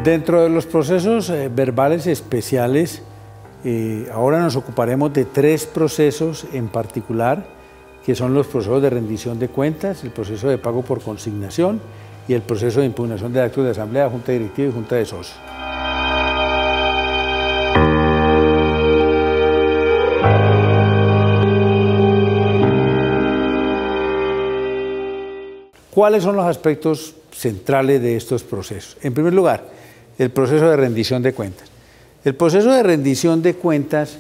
Dentro de los procesos verbales especiales, ahora nos ocuparemos de 3 procesos en particular, que son los procesos de rendición de cuentas, el proceso de pago por consignación y el proceso de impugnación de actos de asamblea, junta directiva y junta de socios. ¿Cuáles son los aspectos centrales de estos procesos? En primer lugar, el proceso de rendición de cuentas. El proceso de rendición de cuentas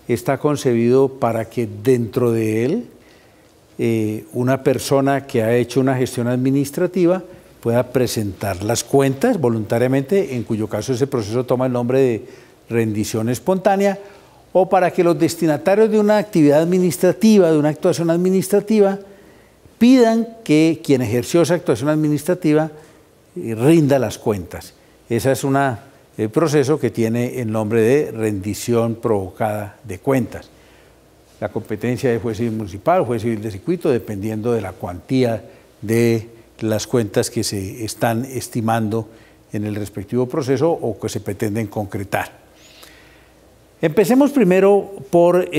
está concebido para que dentro de él una persona que ha hecho una gestión administrativa pueda presentar las cuentas voluntariamente, en cuyo caso ese proceso toma el nombre de rendición espontánea, o para que los destinatarios de una actividad administrativa, de una actuación administrativa, pidan que quien ejerció esa actuación administrativa rinda las cuentas. Ese es un proceso que tiene el nombre de rendición provocada de cuentas. La competencia de juez civil municipal, juez civil de circuito, dependiendo de la cuantía de las cuentas que se están estimando en el respectivo proceso o que se pretenden concretar. Empecemos primero por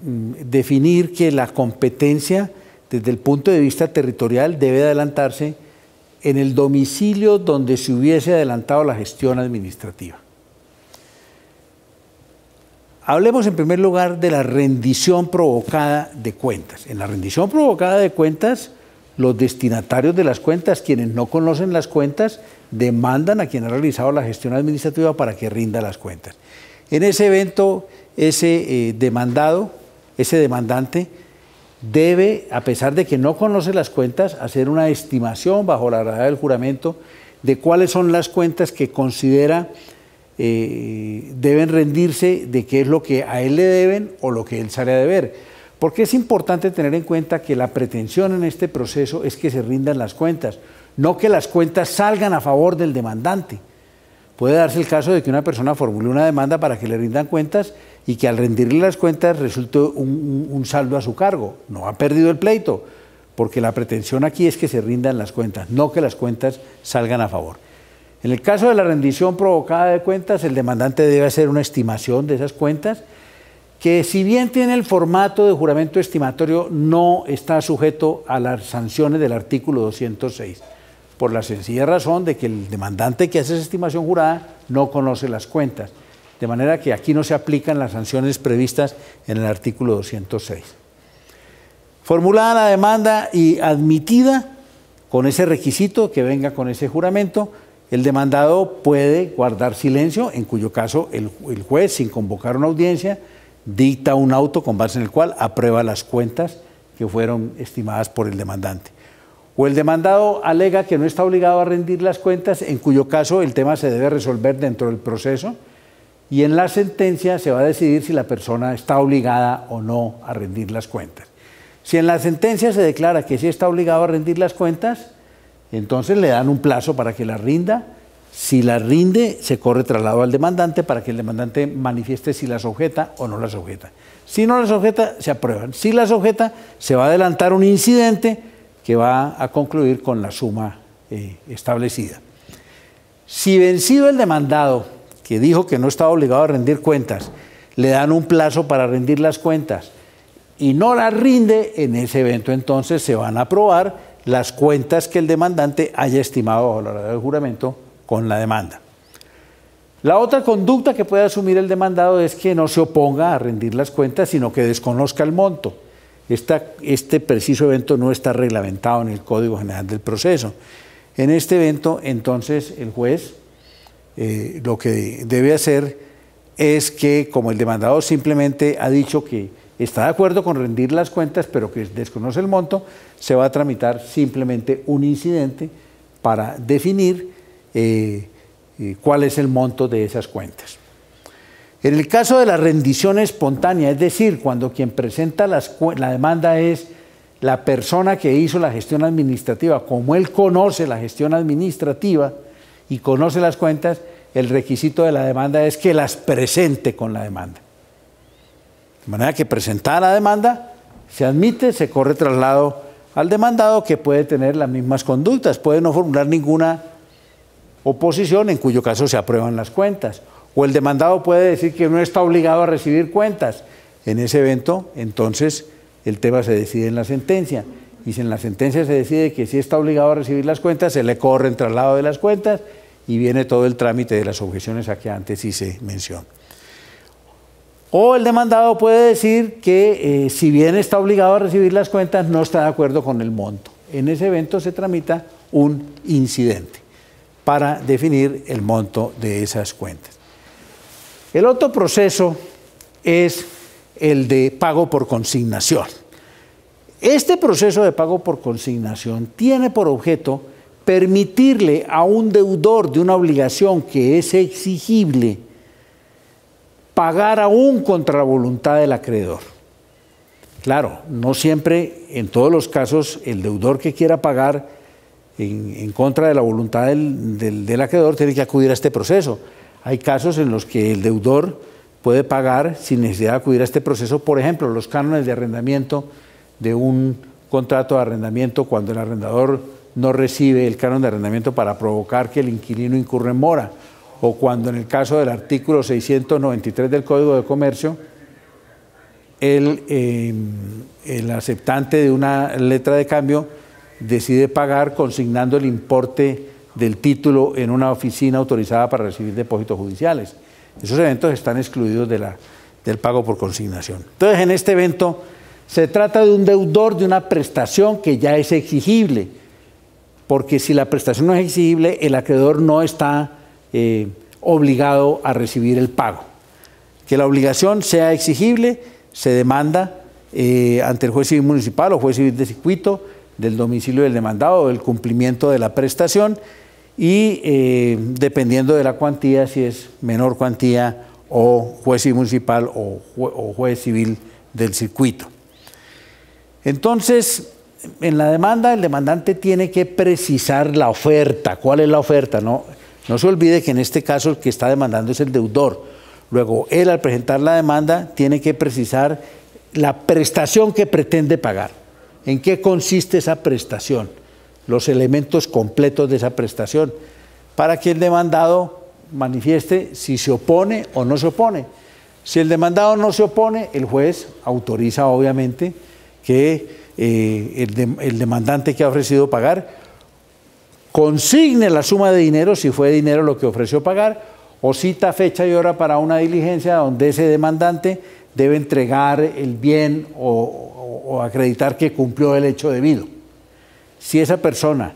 definir que la competencia desde el punto de vista territorial debe adelantarse en el domicilio donde se hubiese adelantado la gestión administrativa. Hablemos en primer lugar de la rendición provocada de cuentas. En la rendición provocada de cuentas, los destinatarios de las cuentas, quienes no conocen las cuentas, demandan a quien ha realizado la gestión administrativa para que rinda las cuentas. En ese evento, ese demandante debe, a pesar de que no conoce las cuentas, hacer una estimación bajo la gravedad del juramento de cuáles son las cuentas que considera deben rendirse, de qué es lo que a él le deben o lo que él sale a deber. Porque es importante tener en cuenta que la pretensión en este proceso es que se rindan las cuentas, no que las cuentas salgan a favor del demandante. Puede darse el caso de que una persona formule una demanda para que le rindan cuentas y que al rendirle las cuentas resulte un saldo a su cargo. No ha perdido el pleito, porque la pretensión aquí es que se rindan las cuentas, no que las cuentas salgan a favor. En el caso de la rendición provocada de cuentas, el demandante debe hacer una estimación de esas cuentas, que si bien tiene el formato de juramento estimatorio, no está sujeto a las sanciones del artículo 206, por la sencilla razón de que el demandante que hace esa estimación jurada no conoce las cuentas, de manera que aquí no se aplican las sanciones previstas en el artículo 206. Formulada la demanda y admitida con ese requisito que venga con ese juramento, el demandado puede guardar silencio, en cuyo caso el juez, sin convocar una audiencia, dicta un auto con base en el cual aprueba las cuentas que fueron estimadas por el demandante. O el demandado alega que no está obligado a rendir las cuentas, en cuyo caso el tema se debe resolver dentro del proceso y en la sentencia se va a decidir si la persona está obligada o no a rendir las cuentas. Si en la sentencia se declara que sí está obligado a rendir las cuentas, entonces le dan un plazo para que las rinda. Si las rinde, se corre traslado al demandante para que el demandante manifieste si las objeta o no las objeta. Si no las objeta, se aprueban. Si las objeta, se va a adelantar un incidente que va a concluir con la suma establecida. Si vencido el demandado, que dijo que no estaba obligado a rendir cuentas, le dan un plazo para rendir las cuentas y no las rinde, en ese evento entonces se van a aprobar las cuentas que el demandante haya estimado bajo la gravedad del juramento con la demanda. La otra conducta que puede asumir el demandado es que no se oponga a rendir las cuentas, sino que desconozca el monto. Este preciso evento no está reglamentado en el Código General del Proceso. En este evento, entonces, el juez lo que debe hacer es que, como el demandado simplemente ha dicho que está de acuerdo con rendir las cuentas, pero que desconoce el monto, se va a tramitar simplemente un incidente para definir cuál es el monto de esas cuentas. En el caso de la rendición espontánea, es decir, cuando quien presenta la demanda es la persona que hizo la gestión administrativa, como él conoce la gestión administrativa y conoce las cuentas, el requisito de la demanda es que las presente con la demanda. De manera que presentada la demanda, se admite, se corre traslado al demandado, que puede tener las mismas conductas, puede no formular ninguna oposición, en cuyo caso se aprueban las cuentas. O el demandado puede decir que no está obligado a recibir cuentas. En ese evento, entonces, el tema se decide en la sentencia. Y si en la sentencia se decide que sí está obligado a recibir las cuentas, se le corre el traslado de las cuentas y viene todo el trámite de las objeciones a que antes hice mención. O el demandado puede decir que si bien está obligado a recibir las cuentas, no está de acuerdo con el monto. En ese evento se tramita un incidente para definir el monto de esas cuentas. El otro proceso es el de pago por consignación. Este proceso de pago por consignación tiene por objeto permitirle a un deudor de una obligación que es exigible pagar aún contra la voluntad del acreedor. Claro, no siempre, en todos los casos, el deudor que quiera pagar en contra de la voluntad del acreedor tiene que acudir a este proceso. Hay casos en los que el deudor puede pagar sin necesidad de acudir a este proceso, por ejemplo, los cánones de arrendamiento de un contrato de arrendamiento cuando el arrendador no recibe el canon de arrendamiento para provocar que el inquilino incurra en mora, o cuando en el caso del artículo 693 del Código de Comercio, el aceptante de una letra de cambio decide pagar consignando el importe del título en una oficina autorizada para recibir depósitos judiciales. Esos eventos están excluidos del pago por consignación. Entonces, en este evento se trata de un deudor de una prestación que ya es exigible, porque si la prestación no es exigible, el acreedor no está obligado a recibir el pago. Que la obligación sea exigible, se demanda ante el juez civil municipal o juez civil de circuito del domicilio del demandado o del cumplimiento de la prestación y dependiendo de la cuantía, si es menor cuantía o juez civil municipal o juez civil del circuito. Entonces, en la demanda, el demandante tiene que precisar la oferta. ¿Cuál es la oferta? No se olvide que en este caso el que está demandando es el deudor. Luego, él al presentar la demanda tiene que precisar la prestación que pretende pagar. ¿En qué consiste esa prestación? Los elementos completos de esa prestación, para que el demandado manifieste si se opone o no se opone. Si el demandado no se opone, el juez autoriza obviamente que el demandante que ha ofrecido pagar consigne la suma de dinero, si fue dinero lo que ofreció pagar, o cita fecha y hora para una diligencia donde ese demandante debe entregar el bien o acreditar que cumplió el hecho debido. Si esa persona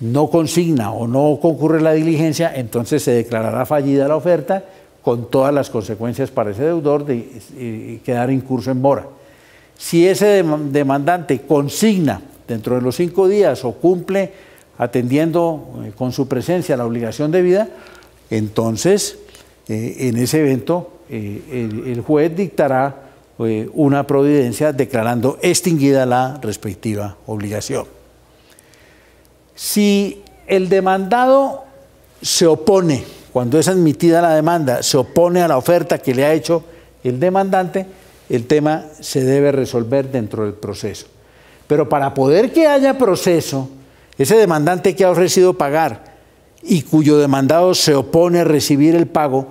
no consigna o no concurre la diligencia, entonces se declarará fallida la oferta con todas las consecuencias para ese deudor de quedar incurso en mora. Si ese demandante consigna dentro de los 5 días o cumple atendiendo con su presencia la obligación debida, entonces en ese evento el juez dictará una providencia declarando extinguida la respectiva obligación. Si el demandado se opone, cuando es admitida la demanda, se opone a la oferta que le ha hecho el demandante, el tema se debe resolver dentro del proceso. Pero para poder que haya proceso, ese demandante que ha ofrecido pagar y cuyo demandado se opone a recibir el pago,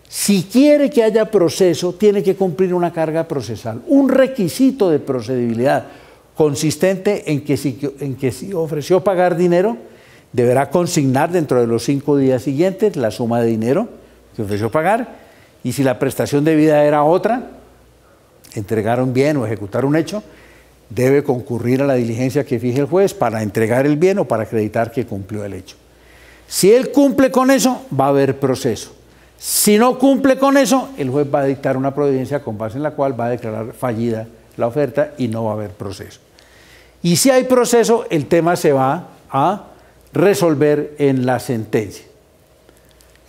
si quiere que haya proceso, tiene que cumplir una carga procesal, un requisito de procedibilidad consistente en que si ofreció pagar dinero, deberá consignar dentro de los 5 días siguientes la suma de dinero que ofreció pagar, y si la prestación debida era otra, entregar un bien o ejecutar un hecho, debe concurrir a la diligencia que fije el juez para entregar el bien o para acreditar que cumplió el hecho. Si él cumple con eso, va a haber proceso. Si no cumple con eso, el juez va a dictar una providencia con base en la cual va a declarar fallida la oferta y no va a haber proceso. Y si hay proceso, el tema se va a resolver en la sentencia.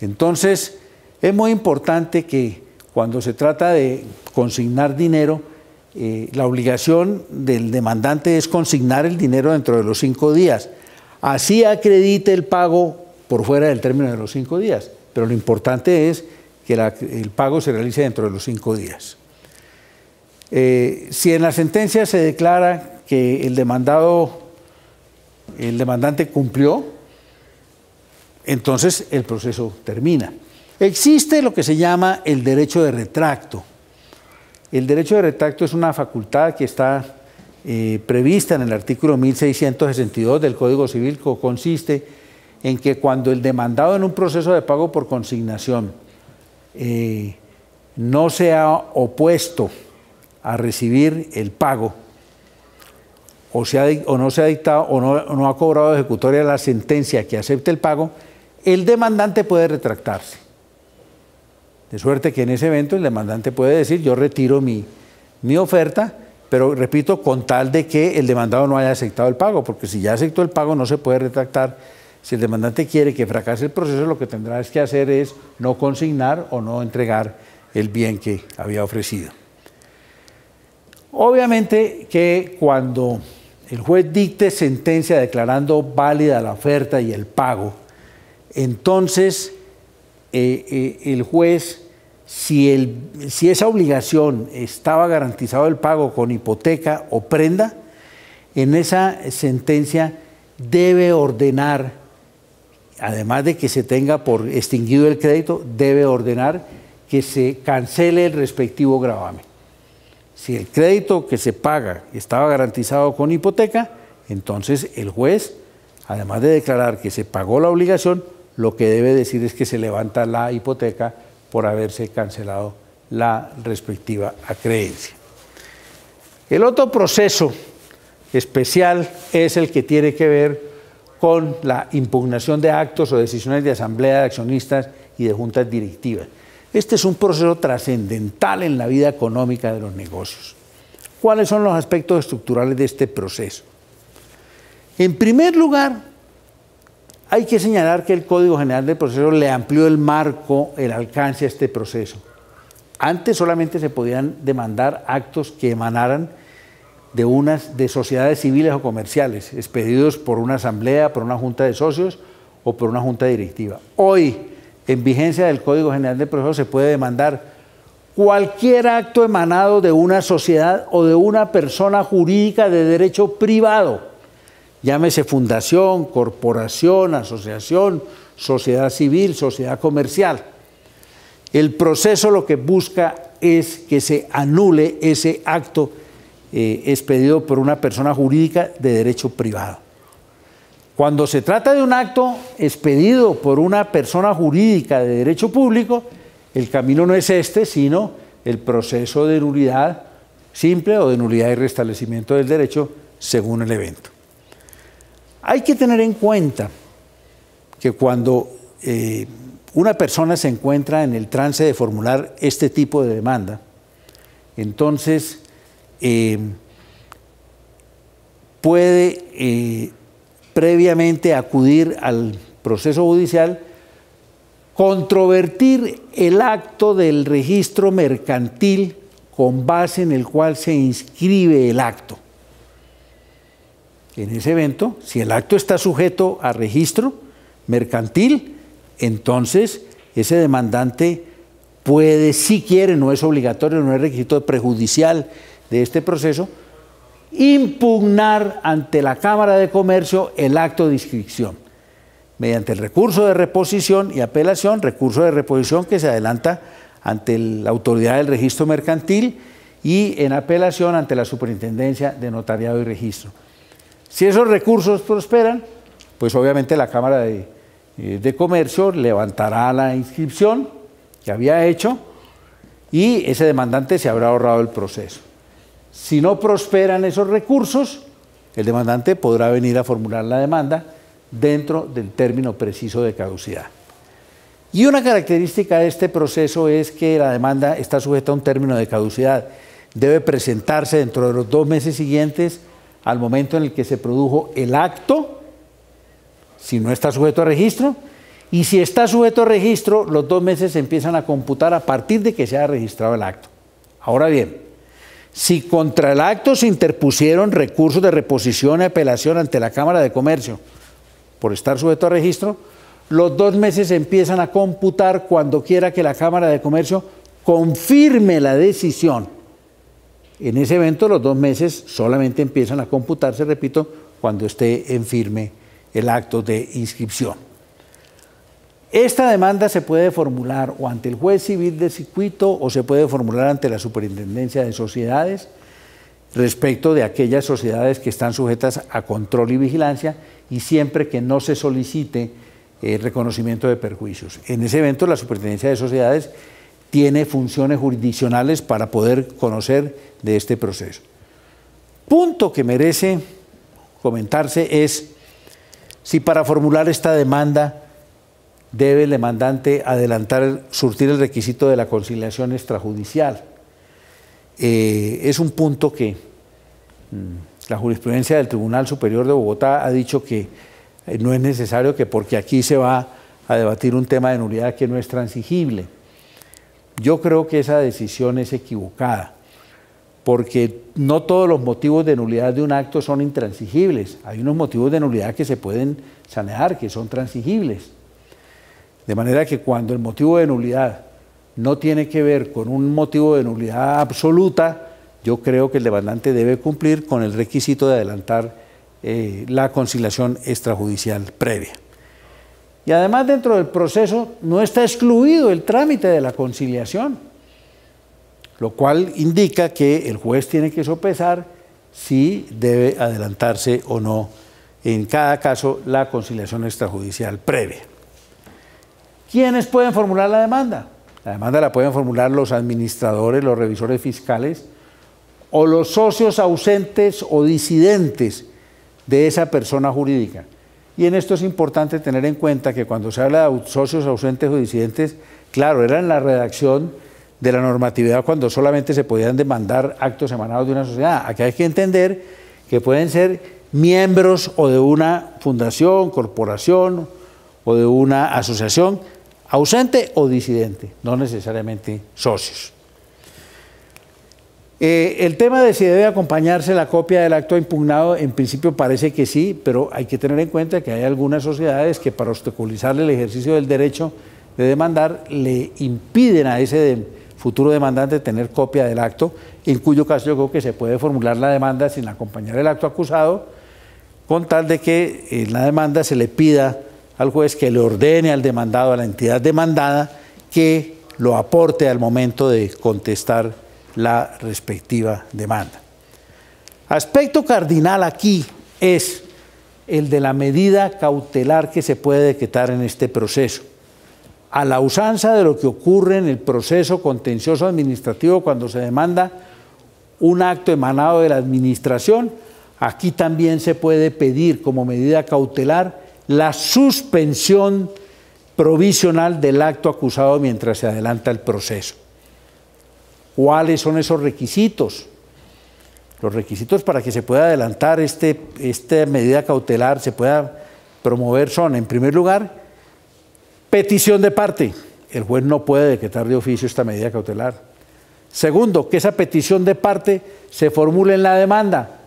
Entonces, es muy importante que cuando se trata de consignar dinero, la obligación del demandante es consignar el dinero dentro de los 5 días. Así acredite el pago por fuera del término de los 5 días, pero lo importante es que el pago se realice dentro de los 5 días. Si en la sentencia se declara que el demandante cumplió, entonces el proceso termina. Existe lo que se llama el derecho de retracto. El derecho de retracto es una facultad que está prevista en el artículo 1662 del Código Civil, que consiste en que cuando el demandado en un proceso de pago por consignación no se ha opuesto a recibir el pago, o no se ha dictado o no ha cobrado ejecutoria la sentencia que acepte el pago, el demandante puede retractarse. De suerte que en ese evento el demandante puede decir: yo retiro mi oferta, pero repito, con tal de que el demandado no haya aceptado el pago, porque si ya aceptó el pago no se puede retractar. Si el demandante quiere que fracase el proceso, lo que tendrá que hacer es no consignar o no entregar el bien que había ofrecido. Obviamente que cuando el juez dicte sentencia declarando válida la oferta y el pago, entonces el juez, si esa obligación estaba garantizado el pago con hipoteca o prenda, en esa sentencia debe ordenar, además de que se tenga por extinguido el crédito, debe ordenar que se cancele el respectivo gravamen. Si el crédito que se paga estaba garantizado con hipoteca, entonces el juez, además de declarar que se pagó la obligación, lo que debe decir es que se levanta la hipoteca por haberse cancelado la respectiva acreencia. El otro proceso especial es el que tiene que ver con la impugnación de actos o decisiones de asamblea de accionistas y de juntas directivas. Este es un proceso trascendental en la vida económica de los negocios. ¿Cuáles son los aspectos estructurales de este proceso? En primer lugar, hay que señalar que el Código General del Proceso le amplió el marco, el alcance a este proceso. Antes solamente se podían demandar actos que emanaran de sociedades civiles o comerciales, expedidos por una asamblea, por una junta de socios o por una junta directiva. Hoy, en vigencia del Código General del Proceso, se puede demandar cualquier acto emanado de una sociedad o de una persona jurídica de derecho privado. Llámese fundación, corporación, asociación, sociedad civil, sociedad comercial. El proceso lo que busca es que se anule ese acto expedido por una persona jurídica de derecho privado. Cuando se trata de un acto expedido por una persona jurídica de derecho público, el camino no es este, sino el proceso de nulidad simple o de nulidad y restablecimiento del derecho según el evento. Hay que tener en cuenta que cuando una persona se encuentra en el trance de formular este tipo de demanda, entonces puede previamente acudir al proceso judicial, controvertir el acto del registro mercantil con base en el cual se inscribe el acto. En ese evento, si el acto está sujeto a registro mercantil, entonces ese demandante puede, si quiere, no es obligatorio, no es requisito prejudicial de este proceso, impugnar ante la Cámara de Comercio el acto de inscripción, mediante el recurso de reposición y apelación, recurso de reposición que se adelanta ante la autoridad del registro mercantil y en apelación ante la Superintendencia de Notariado y Registro. Si esos recursos prosperan, pues obviamente la Cámara de Comercio levantará la inscripción que había hecho y ese demandante se habrá ahorrado el proceso. Si no prosperan esos recursos, el demandante podrá venir a formular la demanda dentro del término preciso de caducidad. Y una característica de este proceso es que la demanda está sujeta a un término de caducidad. Debe presentarse dentro de los 2 meses siguientes al momento en el que se produjo el acto, si no está sujeto a registro, y si está sujeto a registro, los 2 meses se empiezan a computar a partir de que se haya registrado el acto. Ahora bien, si contra el acto se interpusieron recursos de reposición y apelación ante la Cámara de Comercio por estar sujeto a registro, los 2 meses se empiezan a computar cuando quiera que la Cámara de Comercio confirme la decisión. En ese evento los 2 meses solamente empiezan a computarse, repito, cuando esté en firme el acto de inscripción. Esta demanda se puede formular o ante el juez civil de circuito o se puede formular ante la Superintendencia de Sociedades respecto de aquellas sociedades que están sujetas a control y vigilancia y siempre que no se solicite reconocimiento de perjuicios. En ese evento la Superintendencia de Sociedades tiene funciones jurisdiccionales para poder conocer de este proceso. Punto que merece comentarse es si para formular esta demanda debe el demandante surtir el requisito de la conciliación extrajudicial. Es un punto que la jurisprudencia del Tribunal Superior de Bogotá ha dicho que no es necesario, que porque aquí se va a debatir un tema de nulidad que no es transigible. Yo creo que esa decisión es equivocada, porque no todos los motivos de nulidad de un acto son intransigibles. Hay unos motivos de nulidad que se pueden sanear, que son transigibles. De manera que cuando el motivo de nulidad no tiene que ver con un motivo de nulidad absoluta, yo creo que el demandante debe cumplir con el requisito de adelantar la conciliación extrajudicial previa. Y además dentro del proceso no está excluido el trámite de la conciliación, lo cual indica que el juez tiene que sopesar si debe adelantarse o no en cada caso la conciliación extrajudicial previa. ¿Quiénes pueden formular la demanda? La demanda la pueden formular los administradores, los revisores fiscales o los socios ausentes o disidentes de esa persona jurídica. Y en esto es importante tener en cuenta que cuando se habla de socios ausentes o disidentes, claro, era en la redacción de la normatividad cuando solamente se podían demandar actos emanados de una sociedad. Aquí hay que entender que pueden ser miembros o de una fundación, corporación o de una asociación ausente o disidente, no necesariamente socios. El tema de si debe acompañarse la copia del acto impugnado, en principio parece que sí, pero hay que tener en cuenta que hay algunas sociedades que para obstaculizarle el ejercicio del derecho de demandar le impiden a ese futuro demandante tener copia del acto, en cuyo caso yo creo que se puede formular la demanda sin acompañar el acto acusado, con tal de que en la demanda se le pida al juez que le ordene al demandado, a la entidad demandada, que lo aporte al momento de contestar la respectiva demanda. Aspecto cardinal aquí es el de la medida cautelar que se puede decretar en este proceso. A la usanza de lo que ocurre en el proceso contencioso administrativo cuando se demanda un acto emanado de la administración, aquí también se puede pedir como medida cautelar la suspensión provisional del acto acusado mientras se adelanta el proceso. ¿Cuáles son esos requisitos? Los requisitos para que se pueda adelantar esta medida cautelar, se pueda promover son, en primer lugar, petición de parte. El juez no puede decretar de oficio esta medida cautelar. Segundo, que esa petición de parte se formule en la demanda.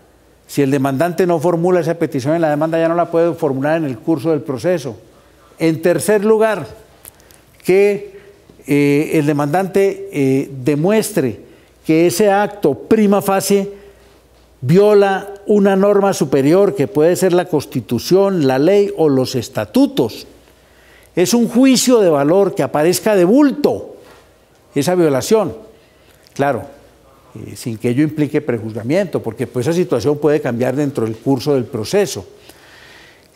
Si el demandante no formula esa petición en la demanda, ya no la puede formular en el curso del proceso. En tercer lugar, que el demandante demuestre que ese acto prima facie viola una norma superior, que puede ser la Constitución, la ley o los estatutos. Es un juicio de valor que aparezca de bulto esa violación. Claro, sin que ello implique prejuzgamiento, porque pues esa situación puede cambiar dentro del curso del proceso.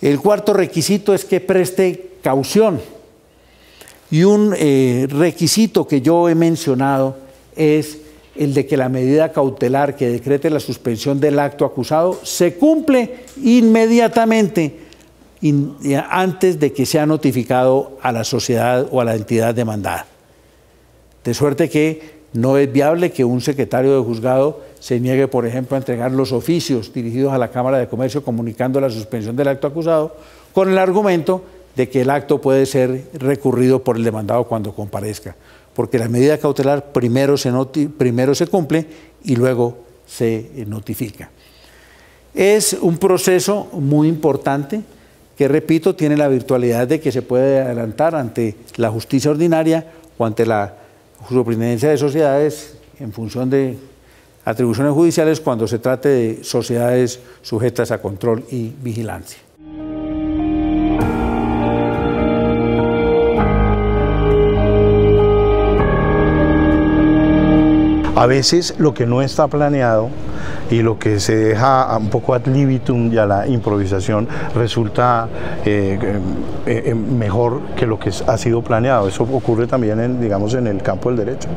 El cuarto requisito es que preste caución. Y un requisito que yo he mencionado es el de que la medida cautelar que decrete la suspensión del acto acusado se cumple inmediatamente antes de que sea notificado a la sociedad o a la entidad demandada. De suerte que no es viable que un secretario de juzgado se niegue, por ejemplo, a entregar los oficios dirigidos a la Cámara de Comercio comunicando la suspensión del acto acusado con el argumento de que el acto puede ser recurrido por el demandado cuando comparezca, porque la medida cautelar primero se cumple y luego se notifica. Es un proceso muy importante que, repito, tiene la virtualidad de que se puede adelantar ante la justicia ordinaria o ante la Superintendencia de Sociedades en función de atribuciones judiciales cuando se trate de sociedades sujetas a control y vigilancia. A veces lo que no está planeado y lo que se deja un poco ad libitum y a la improvisación resulta mejor que lo que ha sido planeado. Eso ocurre también, digamos, en el campo del derecho.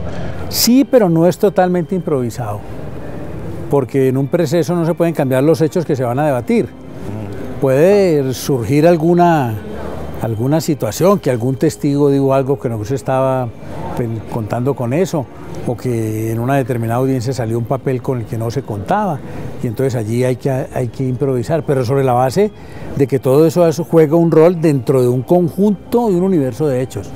Sí, pero no es totalmente improvisado, porque en un proceso no se pueden cambiar los hechos que se van a debatir. Puede surgir alguna situación, que algún testigo dijo algo que no se estaba contando con eso, o que en una determinada audiencia salió un papel con el que no se contaba, y entonces allí hay que improvisar, pero sobre la base de que todo eso juega un rol dentro de un conjunto, de un universo de hechos.